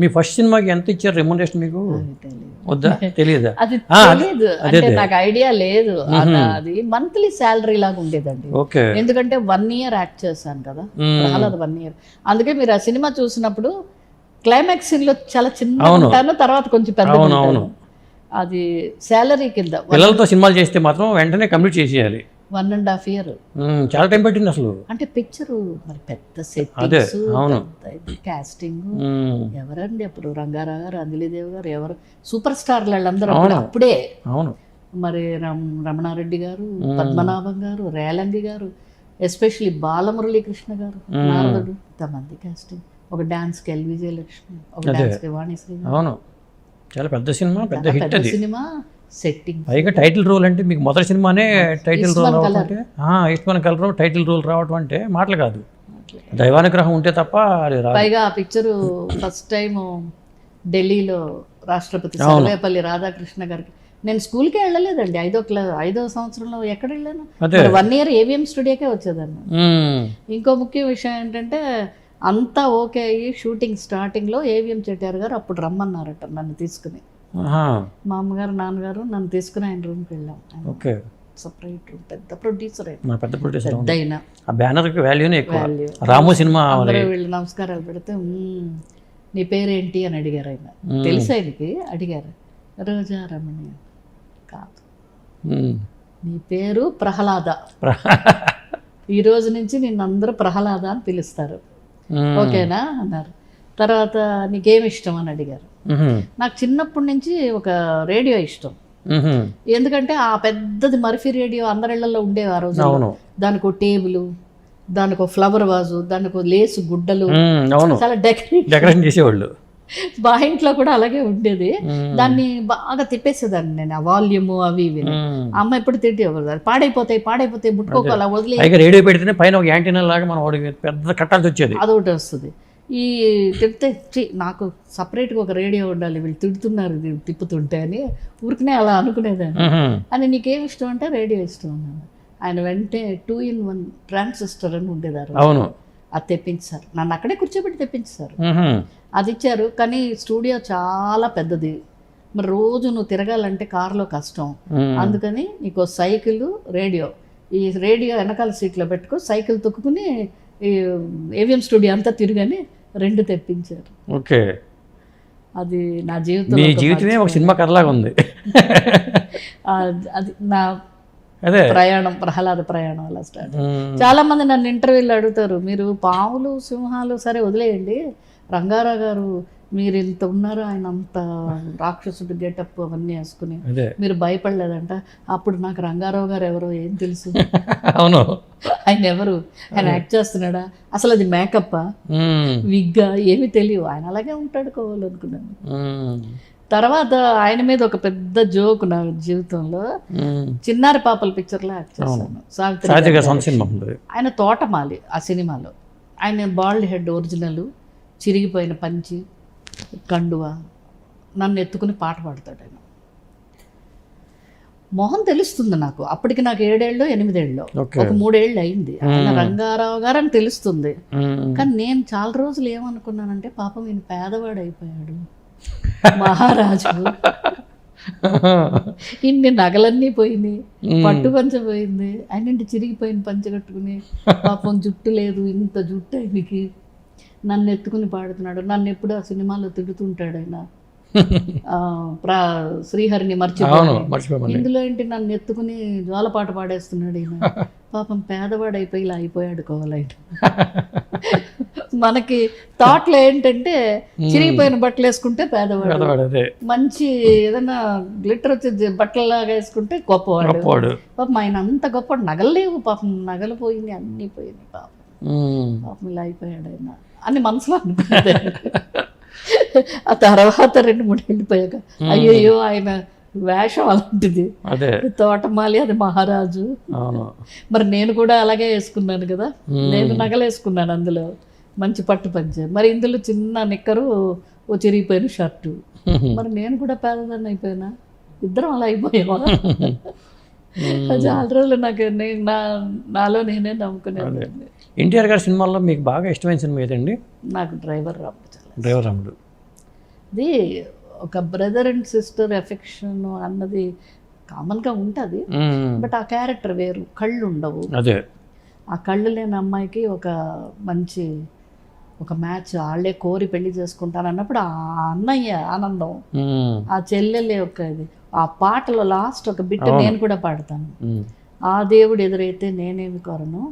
మీ first సినిమాకి ఎంత ఇచ్చారు రెమ్యునరేషన్ మీకు? వద్దా, తెలియదా? అది తెలియదు అంటే నాకు ఐడియా లేదు. అది మంత్లీ శాలరీ లాగా ఉండేదండి. ఓకే. ఎందుకంటే 1 year యాక్ట్ చేశాను కదా, ప్రహ్లాద్ 1 year. అందుకే మీరు ఆ సినిమా చూసినప్పుడు క్లైమాక్స్ సీన్ లో చాలా చిన్న ఉంటాను, తర్వాత కొంచెం పెద్ద ఉంటాను. అది శాలరీ కింద. పిల్లలతో సినిమాలు చేస్తే మాత్రం వెంటనే కంప్లీట్ చేసేయాలి. 1.5 year. చాలా టైం పట్టింది అసలు. అంటే పిక్చర్ మరి పెద్ద సెట్టింగ్స్, కాస్టింగ్. ఎవరండి అప్పుడు రంగారావు గారు, అంజలిదేవి గారు, ఎవరు సూపర్ స్టార్లు వాళ్ళందరూ అప్పుడే. అవును. మరి రమణారెడ్డి గారు, పద్మనాభం గారు, రేలంగి గారు, ఎస్పెషలీ బాలమురళీకృష్ణ గారు, నారదుడు, ఇంతమంది కాస్టింగ్. ఒక డాన్స్ కి ఎల్వి జయలక్ష్మి, ఒక డాన్స్ కి వాణిశ్రీ. అవును, చాలా పెద్ద సినిమా, పెద్ద హిట్ అది సినిమా. సెట్టింగ్ పైగా టైటిల్ రోల్ అంటే మీకు మొదటి సినిమానే టైటిల్ రోల్ రావడం అంటే, ఈస్ట్మన్ కలర్ టైటిల్ రోల్ రావడం అంటే మాటలు కాదు, దైవానుగ్రహం ఉంటే తప్ప అది రాదు. పైగా ఆ పిక్చరు ఫస్ట్ టైం ఢిల్లీలో రాష్ట్రపతి సర్వేపల్లి రాధాకృష్ణ గారికి, నేను స్కూల్కే వెళ్ళలేదండి. 5వ సంవత్సరంలో ఎక్కడ వెళ్ళాను? 1 year ఏవిఎం స్టూడియోకే వచ్చేదాన్ని. ఇంకో ముఖ్య విషయం ఏంటంటే, అంతా ఓకే అయ్యి షూటింగ్ స్టార్టింగ్లో ఏవిఎం చెట్టారు గారు అప్పుడు రమ్మన్నారట నన్ను తీసుకుని. మా అమ్మగారు నాన్నగారు నన్ను తీసుకుని ఆయన రూమ్కి వెళ్ళాం. ఓకే. సపరేట్ రూమ్, పెద్ద ప్రొడ్యూసర్ అయినా ఆ బ్యానర్కి వాల్యూనే ఎక్కువ. రాము సినిమా వీళ్ళు నమస్కారాలు పెడితే, నీ పేరేంటి అని అడిగారు ఆయన. తెలిసి ఆయనకి అడిగారు, రోజా రమణి కాదు, నీ పేరు ప్రహ్లాద, ఈ రోజు నుంచి నిన్ను అందరూ ప్రహ్లాద అని పిలుస్తారు, ఓకేనా అన్నారు. తర్వాత నీకేమి ఇష్టం అని అడిగారు. నాకు చిన్నప్పటి నుంచి ఒక రేడియో ఇష్టం. ఎందుకంటే ఆ పెద్దది మర్ఫీ రేడియో అందరిళ్లలో ఉండేవి ఆ రోజు. దానికి ఒక టేబుల్, దానికి ఒక ఫ్లవర్ వాజు, దానికి ఒక లేసు గుడ్డలు, చాలా డెకరేషన్ చేసేవాళ్ళు. మా ఇంట్లో కూడా అలాగే ఉండేది. దాన్ని బాగా తిప్పేసేదాన్ని నేను, ఆ వాల్యూమ్ అవి ఇవి. అమ్మ ఎప్పుడు తిట్టేవారు, పాడైపోతాయి ముట్టుకోకు, అలా వదిలే. రేడియో పెడితేనే పైన ఒక యాంటీనా లాగా మనం పెద్ద కట్టాల్సి వచ్చేది, అదొకటి వస్తుంది. ఈ తిడితే నాకు సపరేట్గా ఒక రేడియో ఉండాలి, వీళ్ళు తిడుతున్నారు తిప్పుతుంటే అని ఊరికనే అలా అనుకునేదాన్ని. అని నీకేం ఇష్టం అంటే రేడియో ఇష్టం అన్నాను. ఆయన వెంటనే 2-in-1 ట్రాన్సిస్టర్ అని ఉండేదారు, అది తెప్పించారు. నన్ను అక్కడే కూర్చోబెట్టి తెప్పించారు, అది ఇచ్చారు. కానీ స్టూడియో చాలా పెద్దది, మరి రోజు నువ్వు తిరగాలంటే కారులో కష్టం. అందుకని నీకు సైకిల్, రేడియో, ఈ రేడియో వెనకాల సీట్లో పెట్టుకో, సైకిల్ తొక్కుని ఈ ఏవిఎం స్టూడియో అంతా తిరిగని 2 తెప్పించారు. ఓకే. అది నా జీవితమే ఒక సినిమా కథలాగా ఉంది. అది నా ప్రయాణం, ప్రహ్లాద ప్రయాణం అలా స్టార్ట్. చాలా మంది నన్ను ఇంటర్వ్యూలో అడుగుతారు, మీరు పాములు సింహాలు సరే వదిలేయండి, రంగారావు గారు మీరు ఇంత ఉన్నారు, ఆయన అంత రాక్షసుడు గెటప్ అవన్నీ వేసుకుని మీరు భయపడలేదంట. అప్పుడు నాకు రంగారావు గారు ఎవరో ఏం తెలుసు, అవును ఆయన ఎవరు, ఆయన యాక్ట్ చేస్తున్నాడా, అసలు అది మేకప్పా విగ్గా ఏమి తెలియదు, ఆయన అలాగే ఉంటాడు కోవాలనుకున్నాను. తర్వాత ఆయన మీద ఒక పెద్ద జోక్ నా జీవితంలో, చిన్నారి పాపల పిక్చర్లో యాక్ట్ చేశాను, సావిత్రి. ఆయన తోటమాలి ఆ సినిమాలో. ఆయన బాల్డ్ హెడ్ ఒరిజినల్, చిరిగిపోయిన పంచి, కండువ, నన్ను ఎత్తుకుని పాట పాడతాడు ఆయన. మొహం తెలుస్తుంది నాకు, అప్పటికి నాకు 7 ఏళ్ళు 8 ఏళ్ళు, ఒక 3 ఏళ్ళు అయింది. ఆయన రంగారావు గారు అని తెలుస్తుంది. కానీ నేను చాలా రోజులు ఏమనుకున్నానంటే, పాపం ఈయన పేదవాడు అయిపోయాడు, మహారాజు, ఇన్ని నగలన్నీ పోయినాయి, పట్టు పంచ పోయింది, ఆయన చిరిగిపోయిన పంచ కట్టుకుని, పాపం జుట్టు లేదు, ఇంత జుట్టు ఆయనకి, నన్ను ఎత్తుకుని పాడుతున్నాడు. నన్ను ఎప్పుడు ఆ సినిమాలో తిడుతుంటాడు ఆయన, శ్రీహరిని మర్చిపోయాను, ఇందులో ఏంటి నన్ను ఎత్తుకుని జ్వాలపాట పాడేస్తున్నాడు ఈయన, పాపం పేదవాడు అయిపోయి ఇలా అయిపోయాడు కోవలైట్. మనకి థాట్లో ఏంటంటే, చిరిగిపోయిన బట్టలు వేసుకుంటే పేదవాడు, మంచి ఏదైనా గ్లిటర్ వచ్చే బట్టలలాగా వేసుకుంటే గొప్పవాడు. పాపం ఆయన అంత గొప్పవాడు, నగలు లేవు పాపం, నగలు పోయింది, అన్నీ పోయింది, పాపం ఇలా అయిపోయాడు ఆయన అని మనసులో అనుకునేది. ఆ తర్వాత 2-3 వెళ్ళిపోయాక, అయ్యయ్యో ఆయన వేషం అలాంటిది, తోటమాలి, అది మహారాజు. మరి నేను కూడా అలాగే వేసుకున్నాను కదా, నేను నగలు వేసుకున్నాను, అందులో మంచి పట్టు పంచ, మరి ఇందులో చిన్న నిక్కరు, ఓ చిరిగిపోయిన షర్టు, మరి నేను కూడా పేదదాన్ని అయిపోయినా, ఇద్దరం అలా అయిపోయామా? చాలా రోజులు నాకు నాలో నేనే నమ్ముకునేది. ఎన్టీఆర్ గారి సినిమాల్లో మీకు బాగా ఇష్టమైన సినిమా ఏదండి? నాకు డ్రైవర్ రాముడు. డ్రైవర్ రాముడు ఇది ఒక బ్రదర్ అండ్ సిస్టర్ ఎఫెక్షన్ అన్నది కామన్గా ఉంటుంది, బట్ ఆ క్యారెక్టర్ వేరు. కళ్ళు ఉండవు, అదే ఆ కళ్ళు లేని అమ్మాయికి ఒక మంచి ఒక మ్యాచ్ వాళ్ళే కోరి పెళ్లి చేసుకుంటాను అన్నప్పుడు ఆ అన్నయ్య ఆనందం, ఆ చెల్లెలు యొక్క ఇది, ఆ పాటలో లాస్ట్ ఒక బిట్ నేను కూడా పాడతాను. ఆ దేవుడు ఎదురైతే నేనేమి కోరను,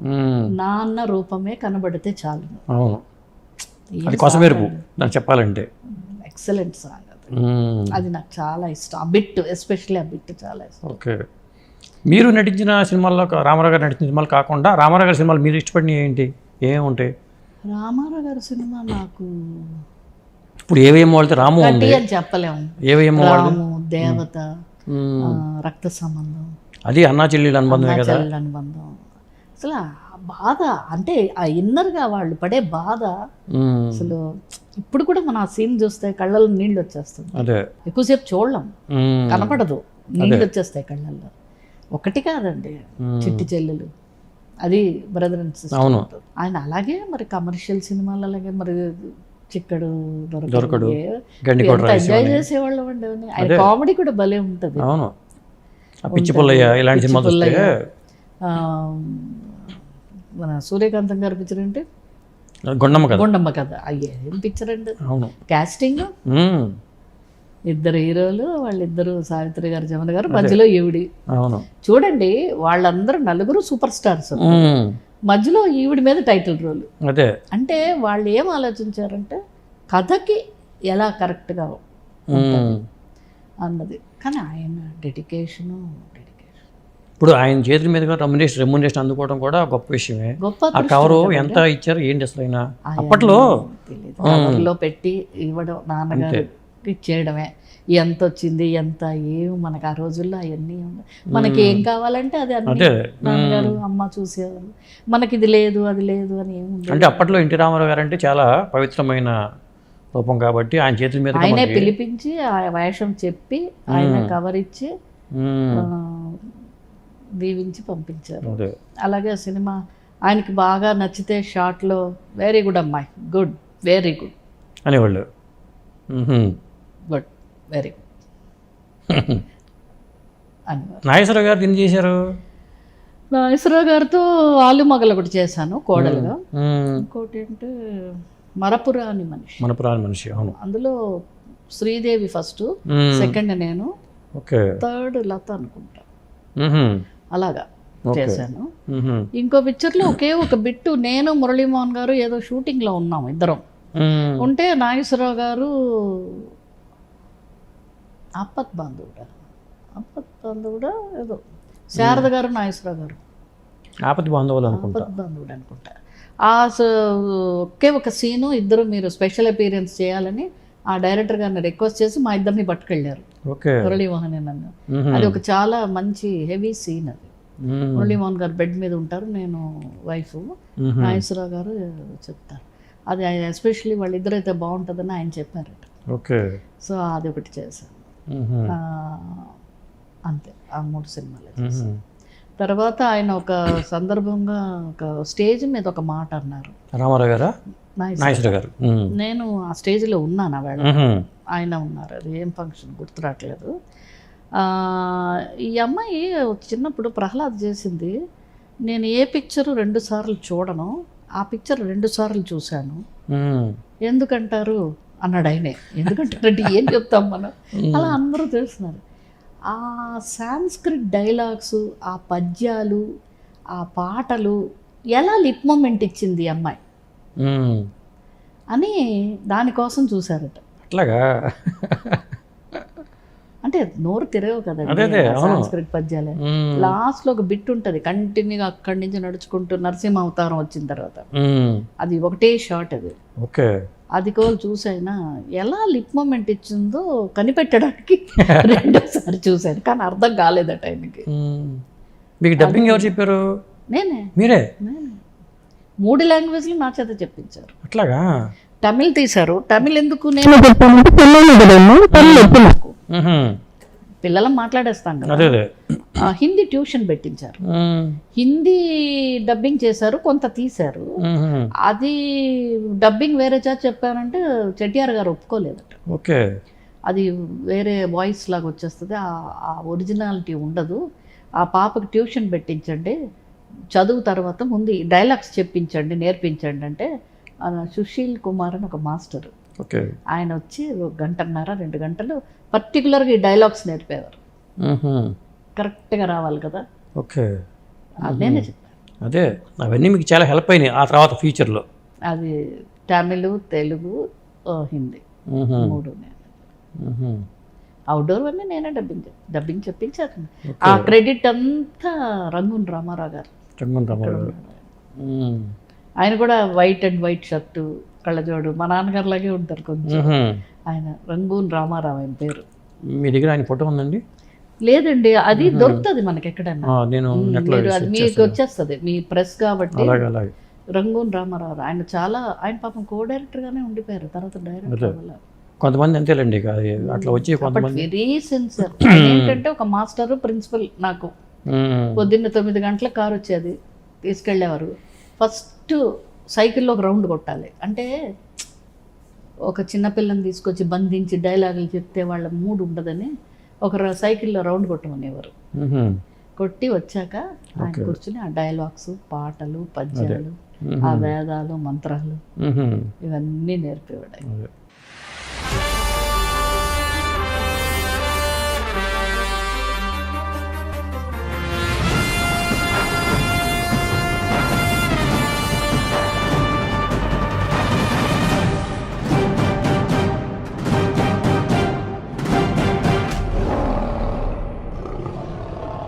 నా అన్న రూపమే కనబడితే చాలు. చెప్పాలంటే ఎక్సలెంట్ సాంగ్ అది నాకు చాలా ఇష్టం. ఆ బిట్ ఎస్పెషల్లీ ఆ బిట్ చాలా ఇష్టం. ఓకే, మీరు నటించిన సినిమాల్లో రామారావు గారు నటించిన సినిమాలు కాకుండా రామారావు గారి సినిమాలు మీరు ఇష్టపడినవి ఏంటి, ఏమేమి ఉంటాయి? రామారావు గారి సినిమా నాకు ఇప్పుడు ఏవేమో వాళ్ళతో రాము అని చెప్పలేము. ఏవేమో రాము, దేవత, రక్త సంబంధం, అది అన్నా చెల్లెలు అనుబంధం కదా. అనుబంధం అసలు ఆ బాధ అంటే ఆ ఇన్నర్గా వాళ్ళు పడే బాధ అసలు ఇప్పుడు కూడా మనం ఆ సీన్ చూస్తే కళ్ళల్లో నీళ్ళు వచ్చేస్తుంది. ఎక్కువసేపు చూడలేం, కనపడదు, నీళ్ళు వచ్చేస్తాయి కళ్ళల్లో. ఒకటి కాదండి, చిట్టి చెల్లెలు, అది బ్రదర్ అండ్ సిస్టర్. ఆయన అలాగే మరి కమర్షియల్ సినిమాలు అలాగే మరి చిక్కడు దొరకడు ఎంజాయ్ చేసేవాళ్ళం అండి. ఆయన కామెడీ కూడా భలే ఉంటుంది. పిచ్చి పుల్లయ్య ఇలాంటి సినిమాలు, మన సూర్యకాంతం గారి పిక్చర్ అంటే గుండమ్మ కథ. అయ్యే ఏం పిక్చర్ అండి. కాస్టింగ్ ఇద్దరు హీరోలు, వాళ్ళిద్దరు సావిత్రి గారు, జమున గారు, మధ్యలో ఈవిడి. చూడండి వాళ్ళందరూ నలుగురు సూపర్ స్టార్స్, మధ్యలో ఈవిడి మీద టైటిల్ రోల్. అంటే వాళ్ళు ఏం ఆలోచించారంటే కథకి ఎలా కరెక్ట్గా అన్నది. కానీ ఆయన డెడికేషను ఇప్పుడు ఆయన చేతుల మీదుగా రెమ్యునరేషన్ అందుకోవడం కూడా గొప్ప విషయమే. ఆ కవరు ఎంత ఇచ్చారు ఏంటి అసలు ఆయన అప్పట్లో కవర్లో పెట్టి ఇవ్వడం, నాన్నగారు ఇచ్చేయడమే. ఎంత వచ్చింది ఎంత ఏమి మనకు ఆ రోజుల్లో అవన్నీ మనకి ఏం కావాలంటే అది అన్ని నాన్నగారు అమ్మ చూసేవారు. మనకి ఇది లేదు అది లేదు అని ఏముంది. అంటే అప్పట్లో ఎన్టీ రామారావు గారు అంటే చాలా పవిత్రమైన రూపం కాబట్టి ఆయన చేతుల మీద ఆయనే పిలిపించి ఆ వేషం చెప్పి ఆయన కవర్ ఇచ్చి దీవించి పంపించారు. అలాగే సినిమా ఆయనకి బాగా నచ్చితే షార్ట్లో వెరీ గుడ్ అమ్మాయి, గుడ్, వెరీ గుడ్ అనేవాళ్ళు. గుడ్, వెరీ గుడ్ అనేవారు. నాగేశ్వరరావు గారు ఏం చేశారు? నాగేశ్వరరావు గారితో ఆలు మగలు ఒకటి చేశాను కోడలుగా. ఇంకోటి అంటే మరపురాని మనిషి. అవును, అందులో శ్రీదేవి ఫస్ట్, సెకండ్ నేను, థర్డ్ లత అనుకుంటా. అలాగా చేశాను. ఇంకో పిక్చర్లో ఒకే ఒక బిట్టు నేను మురళీమోహన్ గారు ఏదో షూటింగ్లో ఉన్నాం ఇద్దరం ఉంటే, నాగేశ్వరరావు గారు ఆపత్ బాంధవుడా ఏదో, శారద గారు నాగేశ్వరరావు గారు ఆపత్ బాంధవుడు అనుకుంటా. ఆ ఒకే ఒక సీను ఇద్దరు మీరు స్పెషల్ అపీరెన్స్ చేయాలని ఆ డైరెక్టర్ గారిని రిక్వెస్ట్ చేసి మా ఇద్దరిని పట్టుకెళ్ళారు. మురళీమోహన్ నన్ను. అది ఒక చాలా మంచి హెవీ సీన్. అది మురళీమోహన్ గారు బెడ్ మీద ఉంటారు, నేను వైఫ్, నాగేశ్వరరావు గారు చెప్తారు. అది ఎస్పెషల్లీ వాళ్ళిద్దరైతే బాగుంటుందని ఆయన చెప్పారట. సో అది ఒకటి చేశాను. అంతే, ఆ 3 సినిమాలు చేశాను. తర్వాత ఆయన ఒక సందర్భంగా ఒక స్టేజ్ మీద ఒక మాట అన్నారు, రామారావు గారు, నాగేశ్వరరావు గారు. నేను ఆ స్టేజ్లో ఉన్నాను, ఆవేళ ఆయన ఉన్నారు. అది ఏం ఫంక్షన్ గుర్తు రావట్లేదు. ఈ అమ్మాయి చిన్నప్పుడు ప్రహ్లాద్ చేసింది, నేను ఏ పిక్చరు 2 సార్లు చూడను, ఆ పిక్చర్ 2 సార్లు చూశాను. ఎందుకంటారు అన్నాడు ఆయనే. ఎందుకంటారంటే ఏం చెప్తాం మనం, అలా అందరూ తెలుస్తున్నారు. ఆ సాంస్క్రిట్ డైలాగ్స్, ఆ పద్యాలు, ఆ పాటలు ఎలా లిప్ మూమెంట్ ఇచ్చింది ఈ అమ్మాయి అని దానికోసం చూశారట. అట్లాగా అంటే నోరు తిరగవు కదండి సాంస్క్రిట్ పద్యాలే. లాస్ట్లో ఒక బిట్ ఉంటుంది కంటిన్యూగా, అక్కడి నుంచి నడుచుకుంటూ నరసింహ అవతారం వచ్చిన తర్వాత అది ఒకటే షాట్. అది అది కోలు చూసైనా ఎలా లిప్ మూమెంట్ ఇచ్చిందో కనిపెట్టడానికి 2 సార్లు చూశాను, కానీ అర్థం కాలేదట ఆయనకి. మీకు డబ్బింగ్ ఎవరు చెప్పారు? మీరే? 3 లాంగ్వేజ్లు నా చేత చెప్పించారు. అట్లాగా? తమిళ్ తీశారు. తమిళ్ ఎందుకు నేను పిల్లలం మాట్లాడేస్తాం కదా. అదే అదే. హిందీ ట్యూషన్ పెట్టించారు, హిందీ డబ్బింగ్ చేశారు, కొంత తీశారు. అది డబ్బింగ్ వేరే చేత చెప్పారంటే చెట్టియార్ గారు ఒప్పుకోలేదట. ఓకే. అది వేరే వాయిస్ లాగా వచ్చేస్తుంది, ఆ ఒరిజినాలిటీ ఉండదు. ఆ పాపకి ట్యూషన్ పెట్టించండి, చదువు తర్వాత ముందు డైలాగ్స్ చెప్పించండి, నేర్పించండి అంటే సుశీల్ కుమార్ అని ఒక మాస్టర్, ఓకే, ఆయన వచ్చి 1 గంటన్నర 2 గంటలు పర్టికులర్గా ఈ డైలాగ్స్ నేర్పేవారు. కరెక్ట్గా రావాలి కదా. ఓకే. అదేనే చెప్పాను. అదే అవన్నీ మీకు చాలా హెల్ప్ అయినాయి ఆ తర్వాత ఫ్యూచర్లో. అది తమిళ్, తెలుగు, హిందీ 3 అవుట్డోర్ అన్నీ నేనే డబ్బింగ్ చెప్పించాను. ఆ క్రెడిట్ అంతా రంగూన్ రామారావు గారు. ఆయన కూడా వైట్ అండ్ వైట్ షర్టు, కళ్ళజోడు, మా నాన్నగారు లాగే ఉంటారు కొంచెం. ఆయన రంగూన్ రామారావు ఆయన పేరు. మీ దగ్గర ఆయన ఫోటో ఉందండి? లేదండి, అది దొరుకుతుంది మనకి ఎక్కడన్నా, నేను అది మీకు వచ్చేస్తుంది, మీ ప్రెస్ కాబట్టి. రంగూన్ రామారావు ఆయన ఆయన పాపం కో డైరెక్టర్గానే ఉండిపోయారు, తర్వాత డైరెక్టర్. కొంతమంది అంతేలేండి, అట్లా వచ్చి కొంతమంది వెరీ సిన్సియర్. ఏంటంటే ఒక మాస్టర్ ప్రిన్సిపల్ నాకు పొద్దున్న 9 గంటలకు కారు వచ్చేది, తీసుకెళ్ళేవారు. ఫస్ట్ సైకిల్లో ఒక రౌండ్ కొట్టాలి అంటే, ఒక చిన్నపిల్లని తీసుకొచ్చి బంధించి డైలాగులు చెప్తే వాళ్ళ మూడ్ ఉండదని ఒక సైకిల్లో రౌండ్ కొట్టమనేవారు. కొట్టి వచ్చాక ఆయన కూర్చుని ఆ డైలాగ్స్, పాటలు, పద్యాలు, ఆ వేదాలు, మంత్రాలు ఇవన్నీ నేర్పేవాడు.